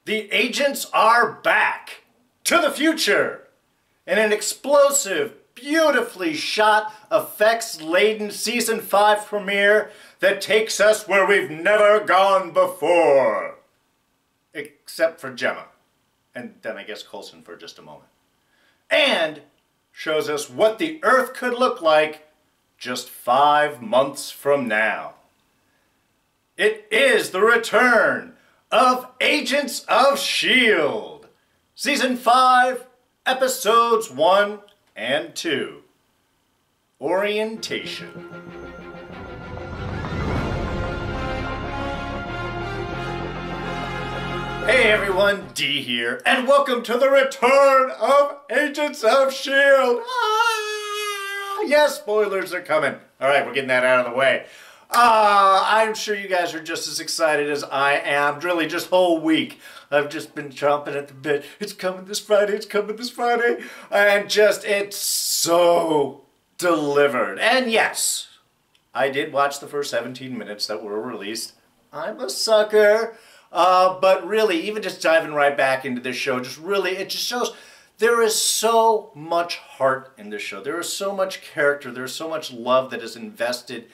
The agents are back to the future in an explosive, beautifully shot, effects-laden Season 5 premiere that takes us where we've never gone before. Except for Gemma. And then I guess Coulson for just a moment. And shows us what the Earth could look like just 5 months from now. It is the return of Agents of S.H.I.E.L.D. Season 5, Episodes 1 and 2. Orientation. Hey everyone, D here, and welcome to the return of Agents of S.H.I.E.L.D. Yes, spoilers are coming. Alright, we're getting that out of the way. I'm sure you guys are just as excited as I am. Really, just whole week I've just been chomping at the bit. It's coming this Friday, it's coming this Friday. And just, it's so delivered. And yes, I did watch the first 17 minutes that were released. I'm a sucker. But really, even just diving right back into this show, just really, it just shows there is so much heart in this show. There is so much character. There's so much love that is invested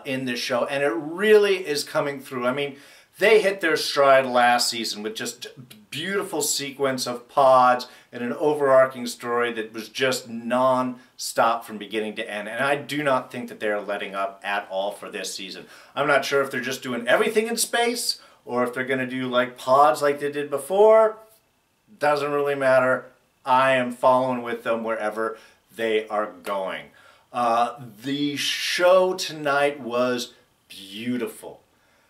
in this show, and it really is coming through. I mean, they hit their stride last season with just beautiful sequence of pods and an overarching story that was just non-stop from beginning to end. And I do not think that they're letting up at all for this season. I'm not sure if they're just doing everything in space or if they're going to do like pods like they did before. Doesn't really matter. I am following with them wherever they are going. The show tonight was beautiful.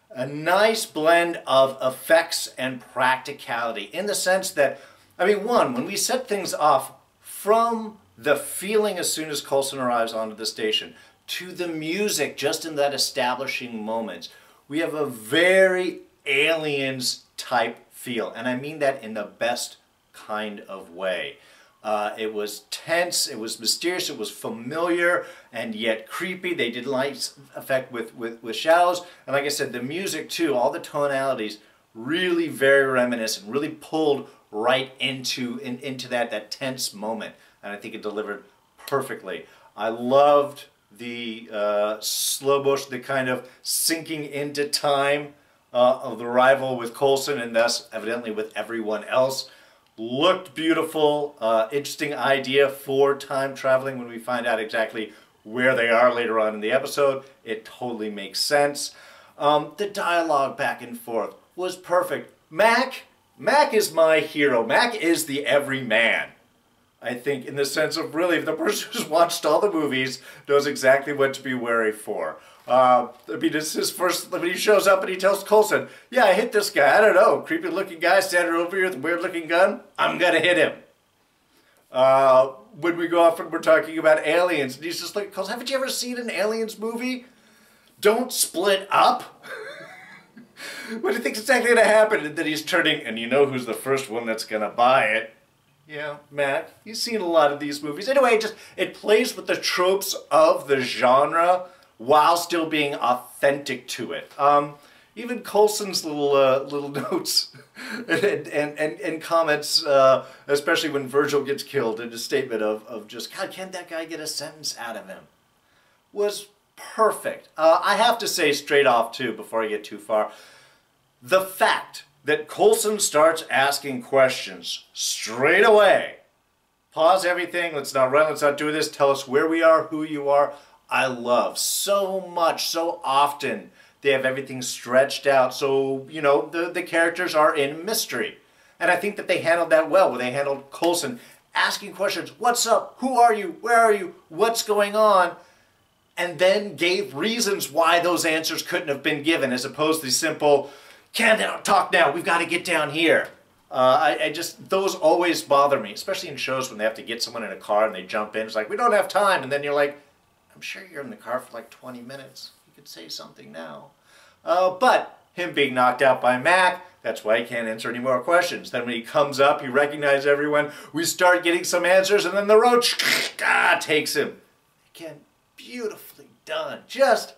A nice blend of effects and practicality in the sense that, I mean, one, when we set things off from the feeling as soon as Coulson arrives onto the station to the music just in that establishing moment, we have a very Aliens type feel, and I mean that in the best kind of way. It was tense, it was mysterious, it was familiar, and yet creepy. They did light effect with shadows, and like I said, the music too, all the tonalities, really very reminiscent, really pulled right into that tense moment, and I think it delivered perfectly. I loved the slow motion, the kind of sinking into time of the rival with Coulson, and thus evidently with everyone else. Looked beautiful, interesting idea for time traveling when we find out exactly where they are later on in the episode. It totally makes sense. The dialogue back and forth was perfect. Mac is my hero. Mac is the everyman. I think in the sense of really the person who's watched all the movies knows exactly what to be wary for. I mean, it's his first, when he shows up and he tells Coulson, yeah, I hit this guy, I don't know, creepy looking guy standing over here with a weird looking gun, I'm gonna hit him. When we go off and we're talking about aliens, and he's just like, Coulson, haven't you ever seen an aliens movie? Don't split up. What do you think's exactly gonna happen? And then he's turning, and you know who's the first one that's gonna buy it. Yeah, Matt, you've seen a lot of these movies. Anyway, it plays with the tropes of the genre while still being authentic to it. Even Coulson's little notes and comments, especially when Virgil gets killed, in a statement of just, God, can't that guy get a sentence out of him? Was perfect. I have to say straight off, too, before I get too far, the fact that Coulson starts asking questions straight away. Pause everything, let's not run, let's not do this, tell us where we are, who you are. I love so much, so often they have everything stretched out so, you know, the characters are in mystery. And I think that they handled that well, where they handled Coulson asking questions, what's up, who are you, where are you, what's going on, and then gave reasons why those answers couldn't have been given, as opposed to the simple, can't talk now, we've got to get down here. I just, those always bother me, especially in shows when they have to get someone in a car and they jump in, it's like, we don't have time, and then you're like, I'm sure you're in the car for like 20 minutes. You could say something now. But him being knocked out by Mac, that's why he can't answer any more questions. Then when he comes up, he recognizes everyone. We start getting some answers, and then the roach takes him. Again, beautifully done. Just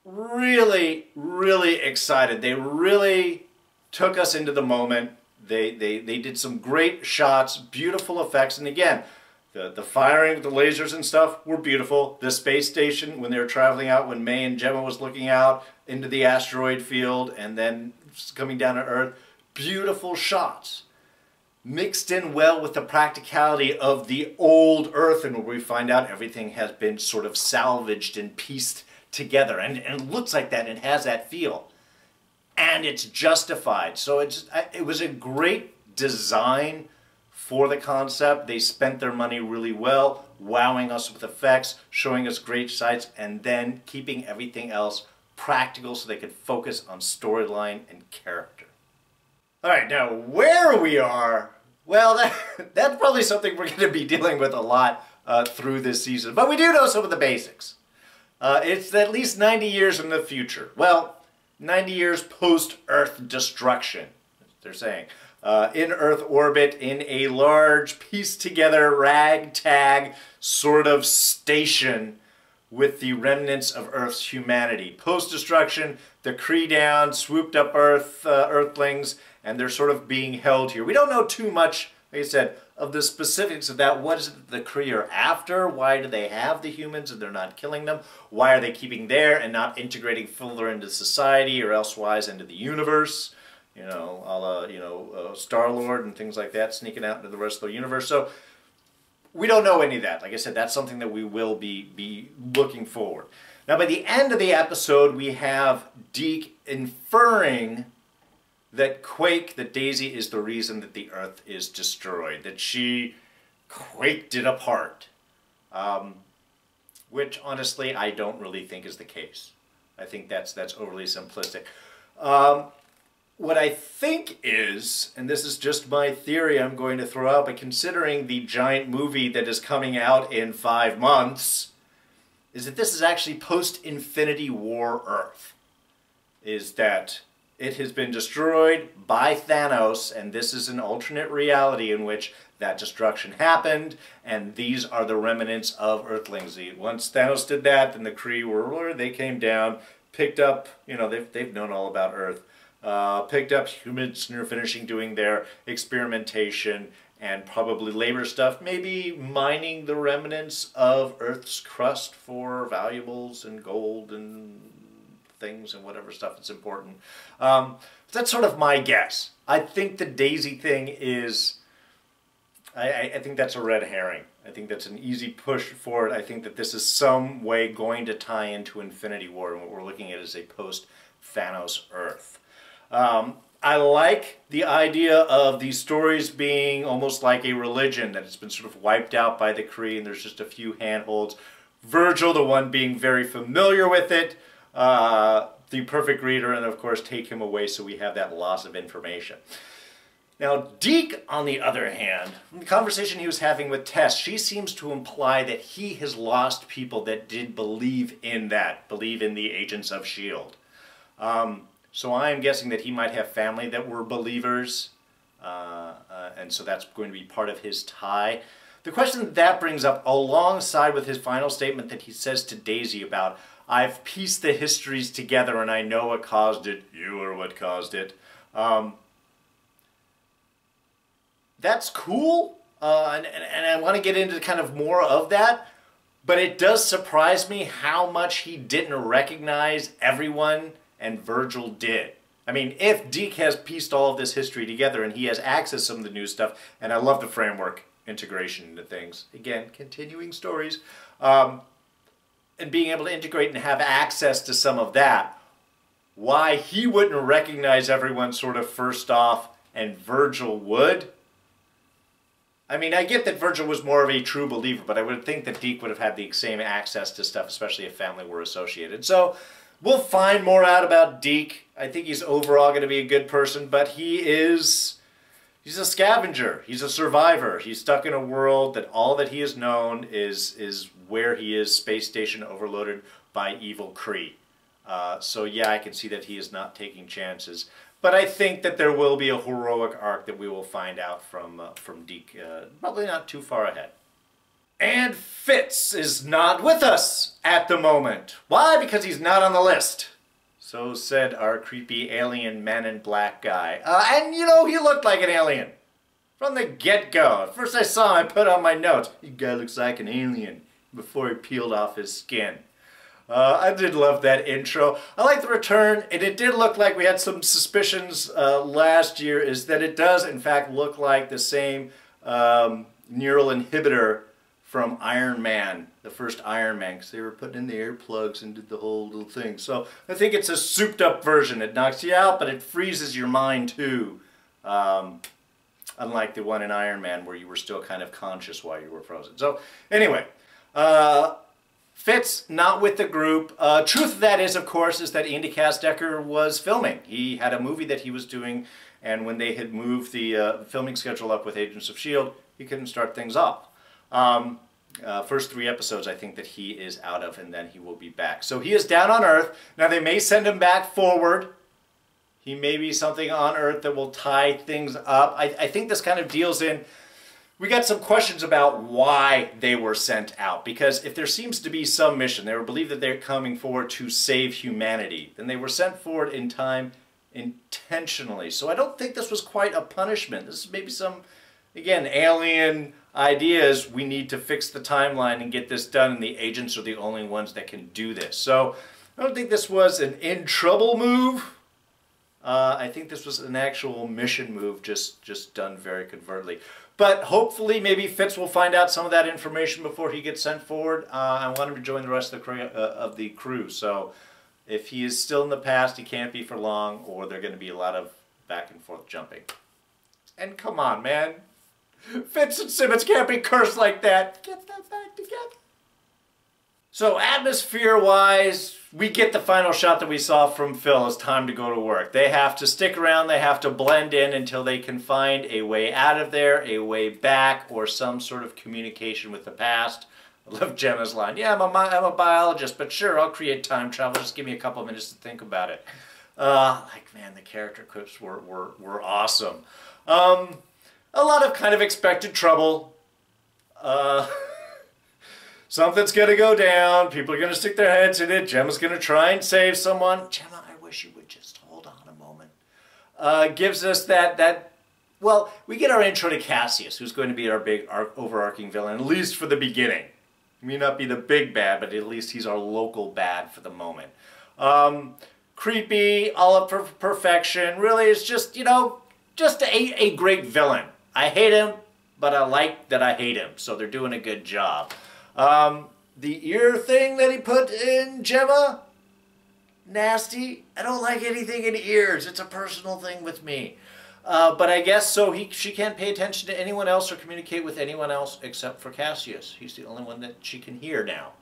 really, really excited. They really took us into the moment. They did some great shots, beautiful effects, and again, the firing with the lasers and stuff were beautiful. The space station, when they were traveling out, when May and Gemma was looking out into the asteroid field and then coming down to Earth, beautiful shots. Mixed in well with the practicality of the old Earth, and where we find out everything has been sort of salvaged and pieced together. And it looks like that, and it has that feel. And it's justified. So it was a great design for the concept. They spent their money really well, wowing us with effects, showing us great sights, and then keeping everything else practical so they could focus on storyline and character. All right, now where we are, well, that's probably something we're going to be dealing with a lot through this season. But we do know some of the basics. It's at least 90 years in the future. Well, 90 years post-Earth destruction, they're saying. In Earth orbit, in a large, pieced-together, ragtag sort of station with the remnants of Earth's humanity. Post-destruction, the Kree down, swooped up Earthlings, and they're sort of being held here. We don't know too much, like I said, of the specifics of that. What is it that the Kree are after? Why do they have the humans and they're not killing them? Why are they keeping there and not integrating further into society or elsewise into the universe? You know, a la, Star-Lord and things like that, sneaking out into the rest of the universe. So we don't know any of that. Like I said, that's something that we will be looking forward. Now, by the end of the episode, we have Deke inferring that that Daisy is the reason that the Earth is destroyed, that she quaked it apart, which honestly I don't really think is the case. I think that's overly simplistic. What I think is, and this is just my theory I'm going to throw out, but considering the giant movie that is coming out in 5 months, is that this is actually post-Infinity War Earth. Is that it has been destroyed by Thanos, and this is an alternate reality in which that destruction happened, and these are the remnants of Earthlings. Once Thanos did that, then the Kree they came down, picked up, they've known all about Earth, picked up humans and are finishing doing their experimentation and probably labor stuff, maybe mining the remnants of Earth's crust for valuables and gold and things and whatever stuff that's important. That's sort of my guess. I think the Daisy thing is, I think that's a red herring. I think that's an easy push forward. I think that this is some way going to tie into Infinity War, and what we're looking at is a post-Thanos Earth. I like the idea of these stories being almost like a religion, that it's been sort of wiped out by the Kree and there's just a few handholds. Virgil, the one being very familiar with it, the perfect reader, and of course take him away so we have that loss of information. Now, Deke, on the other hand, in the conversation he was having with Tess, she seems to imply that he has lost people that did believe in the agents of S.H.I.E.L.D. So I am guessing that he might have family that were believers, and so that's going to be part of his tie. The question that brings up, alongside with his final statement that he says to Daisy about, I've pieced the histories together and I know what caused it, you are what caused it. That's cool, and I want to get into kind of more of that, but it does surprise me how much he didn't recognize everyone and Virgil did. I mean, if Deke has pieced all of this history together and he has access to some of the new stuff, and I love the framework integration into things, again, continuing stories, and being able to integrate and have access to some of that, why he wouldn't recognize everyone sort of first off and Virgil would? I mean, I get that Virgil was more of a true believer, but I would think that Deke would have had the same access to stuff, especially if family were associated. So we'll find more out about Deke. I think he's overall going to be a good person, but he's a scavenger. He's a survivor. He's stuck in a world that all that he has known is where he is, space station overloaded by evil Kree. So yeah, I can see that he is not taking chances. But I think that there will be a heroic arc that we will find out from Deke, probably not too far ahead. And Fitz is not with us at the moment. Why? Because he's not on the list. So said our creepy alien man in black guy. And you know, he looked like an alien. From the get-go. At first I saw him, I put on my notes, "This guy looks like an alien," before he peeled off his skin. I did love that intro. I like the return, and it did look like we had some suspicions last year, is that it does in fact look like the same neural inhibitor from Iron Man, the first Iron Man, because they were putting in the earplugs and did the whole little thing. So I think it's a souped up version. It knocks you out, but it freezes your mind too. Unlike the one in Iron Man where you were still kind of conscious while you were frozen. So anyway, Fitz not with the group. Truth of that is, of course, is that Andy Decker was filming. He had a movie that he was doing, and when they had moved the filming schedule up with Agents of S.H.I.E.L.D., he couldn't start things off. First 3 episodes I think that he is out of, and then he will be back. So he is down on Earth. Now they may send him back forward. He may be something on Earth that will tie things up. I think this kind of deals in, we got some questions about why they were sent out. Because if there seems to be some mission, they were believed that they're coming forward to save humanity, then they were sent forward in time intentionally. So I don't think this was quite a punishment. This is maybe some, again, alien ideas. We need to fix the timeline and get this done, and the agents are the only ones that can do this. So I don't think this was an in trouble move. I think this was an actual mission move, just done very covertly. But hopefully, maybe Fitz will find out some of that information before he gets sent forward. I want him to join the rest of the crew. So if he is still in the past, he can't be for long, or there's going to be a lot of back and forth jumping. And come on, man. Fitz and Simmons can't be cursed like that. Get that back together. So atmosphere-wise, we get the final shot that we saw from Phil. It's time to go to work. They have to stick around. They have to blend in until they can find a way out of there, a way back, or some sort of communication with the past. I love Gemma's line. Yeah, I'm a biologist, but sure, I'll create time travel. Just give me a couple of minutes to think about it. Like, man, the character clips were awesome. A lot of kind of expected trouble. Something's going to go down. People are going to stick their heads in it. Gemma's going to try and save someone. Gemma, I wish you would just hold on a moment. Gives us that, well, we get our intro to Casius, who's going to be our big overarching villain, at least for the beginning. He may not be the big bad, but at least he's our local bad for the moment. Creepy, all up for perfection. Really, it's just, you know, just a great villain. I hate him, but I like that I hate him, so they're doing a good job. The ear thing that he put in Gemma, nasty. I don't like anything in ears. It's a personal thing with me. But I guess so she can't pay attention to anyone else or communicate with anyone else except for Casius. He's the only one that she can hear now,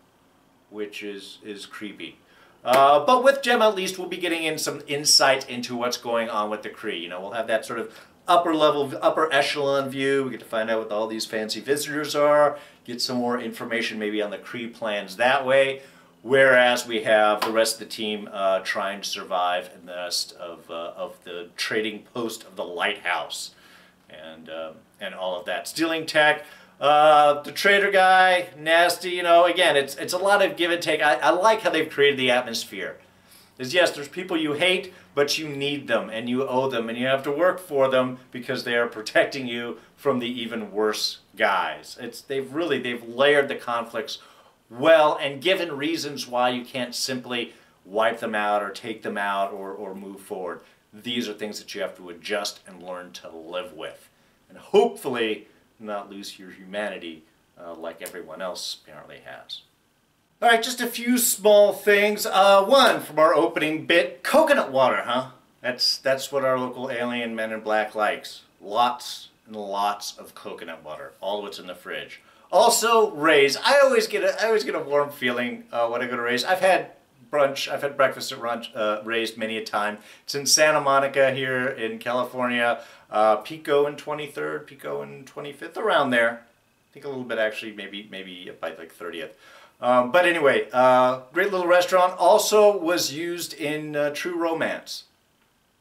which is creepy. But with Gemma, at least, we'll be getting in some insight into what's going on with the Kree. You know, we'll have that sort of upper echelon view. We get to find out what all these fancy visitors are, get some more information maybe on the Kree plans that way, whereas we have the rest of the team trying to survive in the rest of the trading post of the lighthouse and all of that. Stealing tech. The trader guy, nasty, you know, again, it's a lot of give and take. I like how they've created the atmosphere. Yes, there's people you hate, but you need them, and you owe them, and you have to work for them because they are protecting you from the even worse guys. They've layered the conflicts well and given reasons why you can't simply wipe them out or take them out or move forward. These are things that you have to adjust and learn to live with. And hopefully not lose your humanity like everyone else apparently has. All right, just a few small things. One, from our opening bit, coconut water, huh? That's what our local alien men in black likes. Lots and lots of coconut water. All of what's in the fridge. Also, Ray's. I always get a warm feeling when I go to Ray's. I've had brunch, I've had breakfast at Ray's many a time. It's in Santa Monica here in California. Pico and 23rd, Pico and 25th, around there. I think a little bit actually, maybe by like 30th. But anyway, great little restaurant. Also was used in True Romance.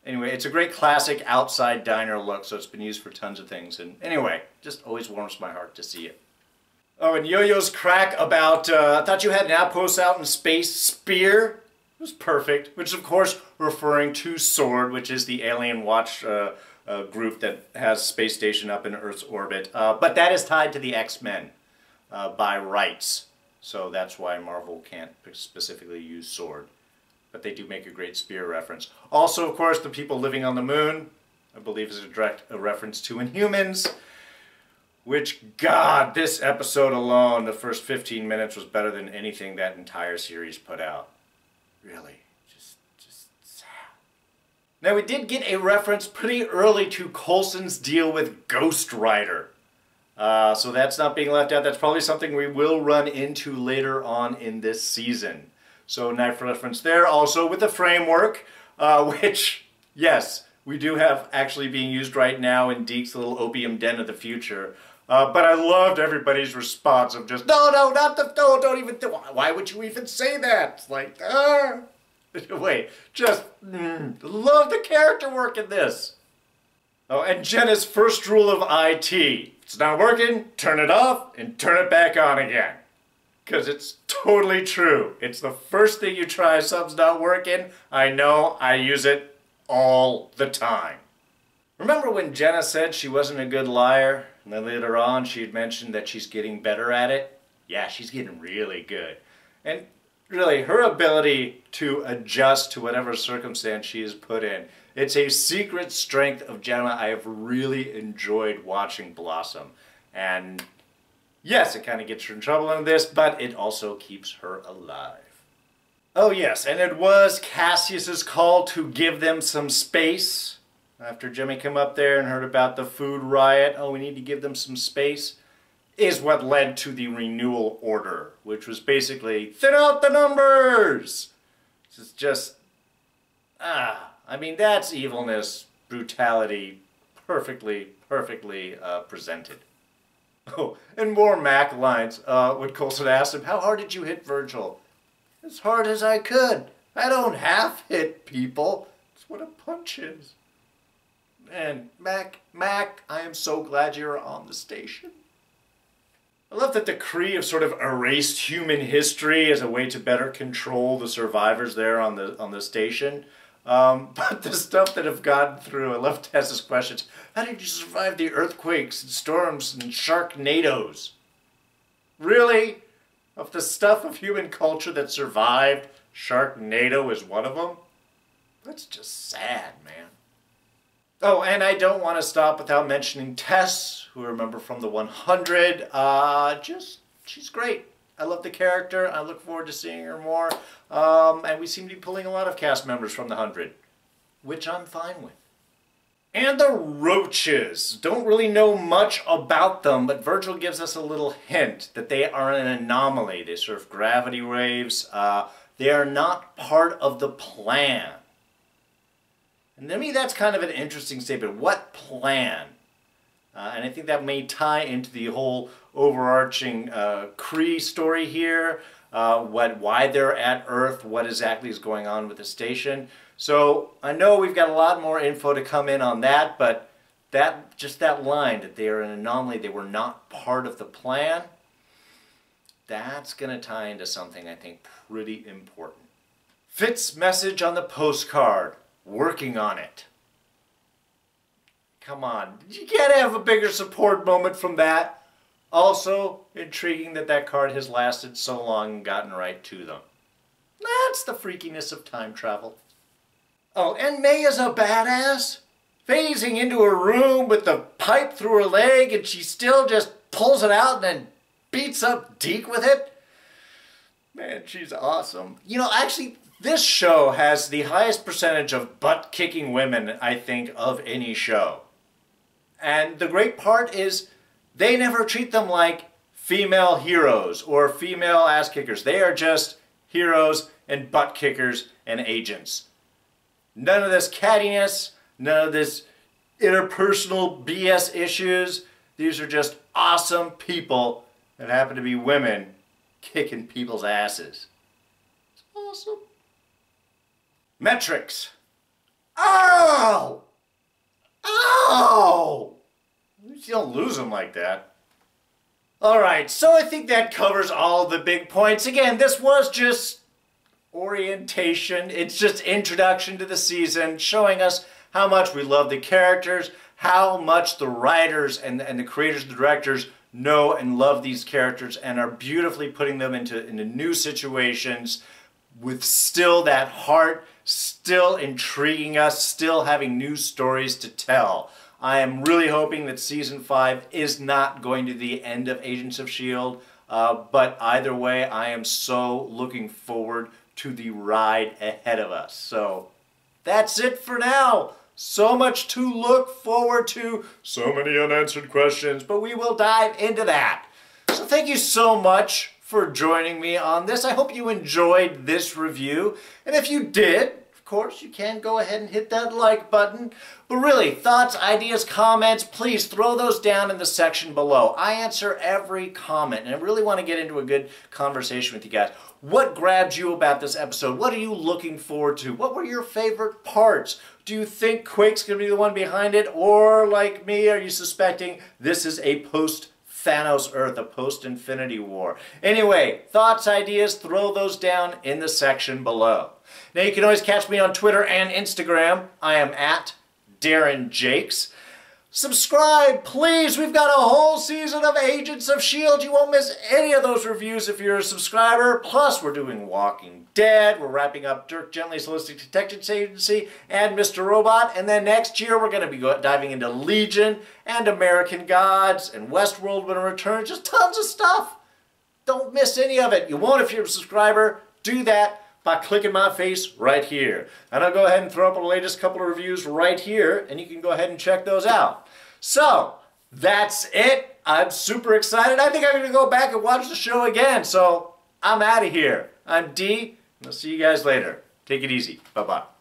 Anyway, it's a great classic outside diner look, so it's been used for tons of things. And anyway, just always warms my heart to see it. Oh, and Yo-Yo's crack about, I thought you had an outpost out in space. S.P.O.I.L.E.R. was perfect, which is of course referring to S.H.I.E.L.D, which is the alien watch group that has space station up in Earth's orbit. But that is tied to the X-Men by rights. So that's why Marvel can't specifically use S.W.O.R.D. But they do make a great spear reference. Also, of course, the people living on the moon, I believe is a reference to Inhumans. Which, God, this episode alone, the first 15 minutes, was better than anything that entire series put out. Really, just sad. Now, we did get a reference pretty early to Coulson's deal with Ghost Rider. So that's not being left out. That's probably something we will run into later on in this season. So, nice reference there. Also with the framework, which, yes, we do have actually being used right now in Deke's little opium den of the future. But I loved everybody's response of just, no, not the, no, don't even, why would you even say that? It's like, wait, just, love the character work in this. Oh, and Jenna's first rule of IT. It's not working, turn it off, and turn it back on again. Because it's totally true. It's the first thing you try, something's not working. I know, I use it all the time. Remember when Jenna said she wasn't a good liar? And then later on she had mentioned that she's getting better at it? Yeah, she's getting really good. And really, her ability to adjust to whatever circumstance she is put in, it's a secret strength of Jenna I have really enjoyed watching blossom. And yes, it kind of gets her in trouble in this, but it also keeps her alive. Oh yes, and it was Casius's call to give them some space. After Jimmy came up there and heard about the food riot, oh, we need to give them some space, is what led to the renewal order, which was basically, thin out the numbers! This is just, I mean, that's evilness, brutality, perfectly presented. Oh, and more Mac lines. When Coulson asked him, how hard did you hit Virgil? As hard as I could. I don't half hit people. That's what a punch is. And Mac, I am so glad you're on the station. I love that the Kree have sort of erased human history as a way to better control the survivors there on the station. But the stuff that have gotten through, I love Tessa's questions. How did you survive the earthquakes and storms and sharknadoes? Really? Of the stuff of human culture that survived, Sharknado is one of them? That's just sad, man. Oh, and I don't want to stop without mentioning Tess, who I remember from the 100. She's great. I love the character. I look forward to seeing her more. And we seem to be pulling a lot of cast members from the 100, which I'm fine with. And the roaches. Don't really know much about them, but Virgil gives us a little hint that they are an anomaly. They surf gravity waves. They are not part of the plan. And to me, that's kind of an interesting statement. What plan? And I think that may tie into the whole overarching Kree story here. Why they're at Earth, what exactly is going on with the station. So I know we've got a lot more info to come in on that, but just that line that they are an anomaly, they were not part of the plan, that's going to tie into something I think pretty important. Fitz' message on the postcard. Working on it. Come on, you can't have a bigger support moment from that. Also, intriguing that that card has lasted so long and gotten right to them. That's the freakiness of time travel. Oh, and May is a badass. Phasing into a room with the pipe through her leg and she still just pulls it out and then beats up Deke with it. Man, she's awesome. You know, actually, this show has the highest percentage of butt-kicking women, I think, of any show. And the great part is they never treat them like female heroes or female ass-kickers. They are just heroes and butt-kickers and agents. None of this cattiness, none of this interpersonal BS issues. These are just awesome people that happen to be women kicking people's asses. It's awesome. Metrics. Ow! Ow! You don't lose them like that. Alright, so I think that covers all the big points. Again, this was just orientation. It's just introduction to the season, showing us how much we love the characters, how much the writers and the creators and directors know and love these characters and are beautifully putting them into new situations with still that heart, still intriguing us, still having new stories to tell. I am really hoping that Season 5 is not going to be the end of Agents of S.H.I.E.L.D., but either way, I am so looking forward to the ride ahead of us. So that's it for now. So much to look forward to, so many unanswered questions, but we will dive into that. So thank you so much for joining me on this. I hope you enjoyed this review, and if you did, of course, you can go ahead and hit that like button. But really, thoughts, ideas, comments, please throw those down in the section below. I answer every comment, and I really want to get into a good conversation with you guys. What grabbed you about this episode? What are you looking forward to? What were your favorite parts? Do you think Quake's going to be the one behind it? Or, like me, are you suspecting this is a post-Thanos Earth, a post-Infinity War? Anyway, thoughts, ideas, throw those down in the section below. Now, you can always catch me on Twitter and Instagram. I am at Darren Jakes. Subscribe, please. We've got a whole season of Agents of S.H.I.E.L.D. You won't miss any of those reviews if you're a subscriber. Plus, we're doing Walking Dead. We're wrapping up Dirk Gently's Holistic Detectives Agency and Mr. Robot. And then next year, we're going to be diving into Legion and American Gods and Westworld when it returns. Just tons of stuff. Don't miss any of it. You won't if you're a subscriber. Do that by clicking my face right here. And I'll go ahead and throw up the latest couple of reviews right here, and you can go ahead and check those out. So, that's it. I'm super excited. I think I'm going to go back and watch the show again. So, I'm out of here. I'm D, and I'll see you guys later. Take it easy. Bye-bye.